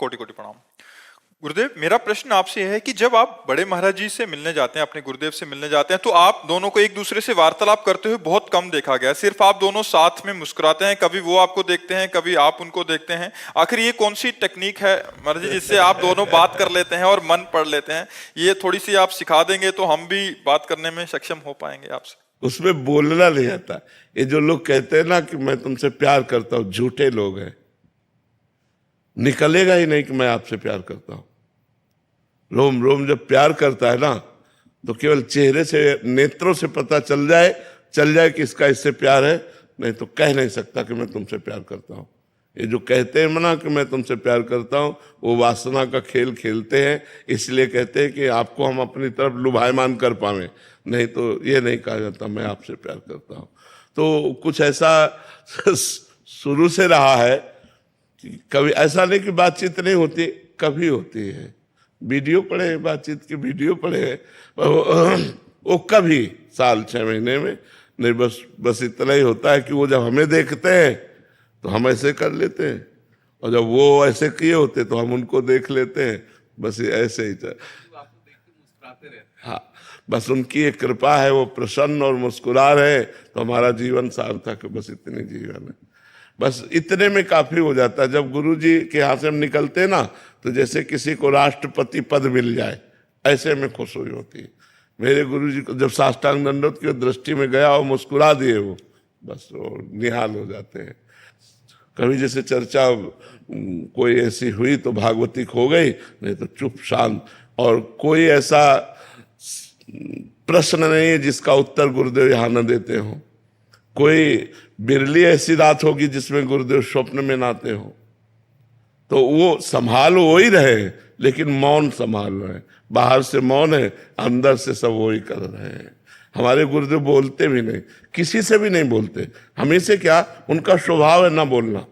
कोटि कोटि प्रणाम। गुरुदेव, मेरा प्रश्न आपसे यह है कि जब आप बड़े महाराज जी से मिलने जाते हैं, अपने गुरुदेव से मिलने जाते हैं, तो आप दोनों को एक दूसरे से वार्तालाप करते हुए बहुत कम देखा गया। सिर्फ आप दोनों साथ में मुस्कुराते हैं, कभी वो आपको देखते हैं, कभी आप उनको देखते हैं। आखिर ये कौन सी टेक्निक है महाराज जी जिससे आप दोनों बात कर लेते हैं और मन पढ़ लेते हैं? ये थोड़ी सी आप सिखा देंगे तो हम भी बात करने में सक्षम हो पाएंगे आपसे। उसमें बोलना नहीं आता। ये जो लोग कहते हैं ना कि मैं तुमसे प्यार करता हूं, झूठे लोग हैं। निकलेगा ही नहीं कि मैं आपसे प्यार करता हूं। रोम रोम जब प्यार करता है ना, तो केवल चेहरे से, नेत्रों से पता चल जाए कि इसका इससे प्यार है, नहीं तो कह नहीं सकता कि मैं तुमसे प्यार करता हूं। ये जो कहते हैं ना कि मैं तुमसे प्यार करता हूं, वो वासना का खेल खेलते हैं। इसलिए कहते हैं कि आपको हम अपनी तरफ लुभायमान कर पावे, नहीं तो ये नहीं कहा जाता मैं आपसे प्यार करता हूं। तो कुछ ऐसा शुरू से रहा है कि कभी ऐसा नहीं कि बातचीत नहीं होती, कभी होती है। वीडियो पड़े, बातचीत की वीडियो पड़े, वो कभी साल 6 महीने में नहीं। बस इतना ही होता है कि वो जब हमें देखते हैं तो हम ऐसे कर लेते हैं, और जब वो ऐसे किए होते तो हम उनको देख लेते हैं। बस ऐसे ही हाँ, बस उनकी एक कृपा है, वो प्रसन्न और मुस्कुरा रहे तो हमारा जीवन सार्थक है। बस इतनी जीवन है, बस इतने में काफी हो जाता है। जब गुरु जी के यहाँ से हम निकलते हैं ना, तो जैसे किसी को राष्ट्रपति पद मिल जाए, ऐसे में खुश हुई होती है। मेरे गुरु जी को जब साष्टांग दंडवत की दृष्टि में गया और मुस्कुरा दिए, वो बस वो निहाल हो जाते हैं। कभी जैसे चर्चा कोई ऐसी हुई तो भागवतिक हो गई, नहीं तो चुप शांत। और कोई ऐसा प्रश्न नहीं है जिसका उत्तर गुरुदेव यहाँ न देते हो। कोई बिरली ऐसी रात होगी जिसमें गुरुदेव स्वप्न में ना आते हो। तो वो संभाल वो ही रहे, लेकिन मौन संभाल रहे हैं। बाहर से मौन है, अंदर से सब वही कर रहे हैं। हमारे गुरुदेव बोलते भी नहीं, किसी से भी नहीं बोलते। हमें से क्या, उनका स्वभाव है ना बोलना,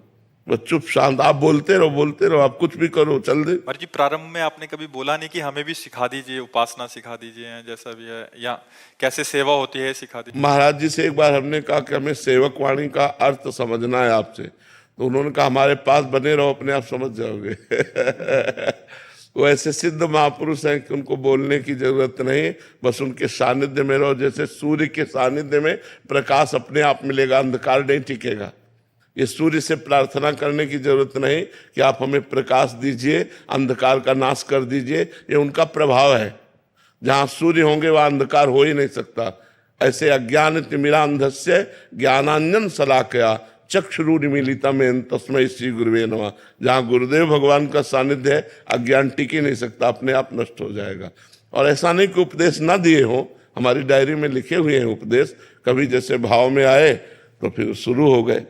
वो चुप शांत। आप बोलते रहो, आप कुछ भी करो, चल दे। पर जी, प्रारंभ में आपने कभी बोला नहीं कि हमें भी सिखा दीजिए, उपासना सिखा दीजिए, जैसा भी है, या कैसे सेवा होती है सिखा दीजिए। महाराज जी से एक बार हमने कहा कि हमें सेवक वाणी का अर्थ समझना है आपसे, तो उन्होंने कहा हमारे पास बने रहो, अपने आप समझ जाओगे। वो ऐसे सिद्ध महापुरुष हैं कि उनको बोलने की जरूरत नहीं, बस उनके सानिध्य में रहो। जैसे सूर्य के सानिध्य में प्रकाश अपने आप मिलेगा, अंधकार नहीं टिकेगा। ये सूर्य से प्रार्थना करने की जरूरत नहीं कि आप हमें प्रकाश दीजिए, अंधकार का नाश कर दीजिए। ये उनका प्रभाव है। जहाँ सूर्य होंगे वहाँ अंधकार हो ही नहीं सकता। ऐसे अज्ञान तिमिरा अंधस्य ज्ञानांजन शलाकया चक्षुरुन्मीलितम् तस्मै श्री गुरुवे नमः। जहाँ गुरुदेव भगवान का सानिध्य है, अज्ञान टिक ही नहीं सकता, अपने आप नष्ट हो जाएगा। और ऐसा नहीं कि उपदेश ना दिए हो, हमारी डायरी में लिखे हुए हैं उपदेश। कभी जैसे भाव में आए तो फिर शुरू हो गए।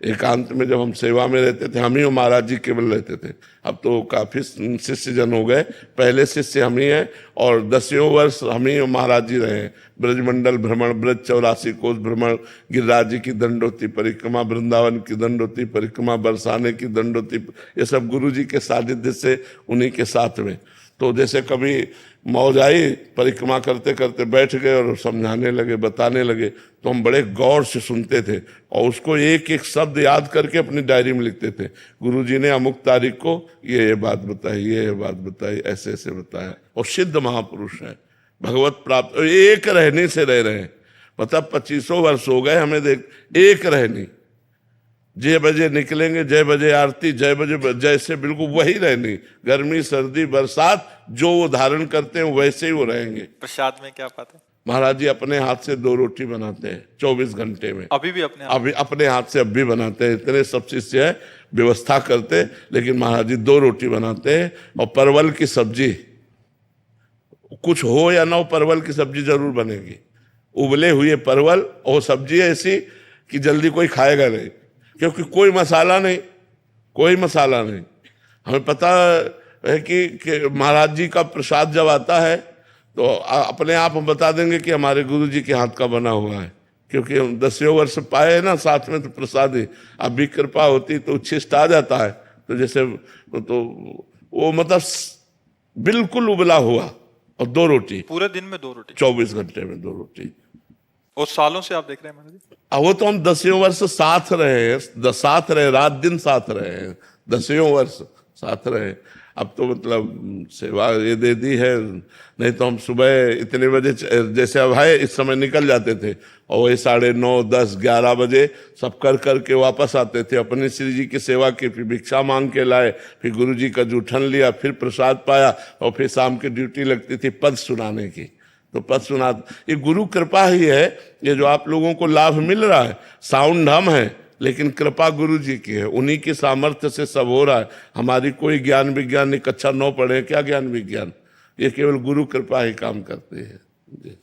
एकांत में जब हम सेवा में रहते थे, हम ही महाराज जी केवल रहते थे। अब तो काफी शिष्य जन हो गए। पहले शिष्य हम ही हैं, और 10 वर्ष हम ही महाराज जी रहे हैं। ब्रजमंडल भ्रमण, ब्रज 84 कोस भ्रमण, गिरिराज जी की दंडोती परिक्रमा, वृंदावन की दंडोती परिक्रमा, बरसाने की दंडोती, ये सब गुरु जी के सानिध्य से, उन्हीं के साथ में। तो जैसे कभी मौज आई, परिक्रमा करते करते बैठ गए और समझाने लगे, बताने लगे, तो हम बड़े गौर से सुनते थे और उसको एक एक शब्द याद करके अपनी डायरी में लिखते थे। गुरुजी ने अमुक तारीख को ये बात बताई, ये बात बताई, ऐसे ऐसे बताया। और सिद्ध महापुरुष है, भगवत प्राप्त, एक रहने से रह रहे हैं। मतलब 25 वर्ष हो गए हमें, देख, एक रहनी। जय बजे निकलेंगे, जय बजे आरती, जय बजे जैसे, बिल्कुल वही रहनी। गर्मी सर्दी बरसात जो वो धारण करते हैं वैसे ही वो रहेंगे। प्रसाद में क्या पाते हैं? महाराज जी अपने हाथ से 2 रोटी बनाते हैं 24 घंटे में। अभी भी अपने अपने हाथ से अब भी बनाते हैं। इतने सब शिष्य है, व्यवस्था करते, लेकिन महाराज जी 2 रोटी बनाते हैं। और परवल की सब्जी, कुछ हो या ना हो, परवल की सब्जी जरूर बनेगी। उबले हुए परवल, और सब्जी ऐसी कि जल्दी कोई खाएगा नहीं, क्योंकि कोई मसाला नहीं, कोई मसाला नहीं। हमें पता है कि महाराज जी का प्रसाद जब आता है तो अपने आप हम बता देंगे कि हमारे गुरु जी के हाथ का बना हुआ है, क्योंकि हम 10 वर्ष पाए ना साथ में, तो प्रसाद ही। अब भी कृपा होती तो उच्छिष्ट आ जाता है। तो जैसे तो वो मतलब बिल्कुल उबला हुआ, और 2 रोटी पूरे दिन में 2 रोटी, 24 घंटे में 2 रोटी। और सालों से आप देख रहे हैं महाराज जी? वो तो हम 10 वर्ष साथ रहे हैं, साथ रहे, रात दिन साथ रहे हैं, 10 वर्ष साथ रहे। अब तो मतलब सेवा ये दे दी है, नहीं तो हम सुबह इतने बजे जैसे अब है इस समय निकल जाते थे और वही 9:30, 10, 11 बजे सब कर करके वापस आते थे। अपने श्री जी की सेवा की, फिर भिक्षा मांग के लाए, फिर गुरु जी का जूठन लिया, फिर प्रसाद पाया और फिर शाम की ड्यूटी लगती थी पद सुनाने की। तो पद सुना, ये गुरु कृपा ही है। ये जो आप लोगों को लाभ मिल रहा है, साउंड हम है लेकिन कृपा गुरु जी की है, उन्हीं के सामर्थ्य से सब हो रहा है। हमारी कोई ज्ञान विज्ञान नहीं, कक्षा 9 पढ़े, क्या ज्ञान विज्ञान, ये केवल गुरु कृपा ही काम करते हैं। जी।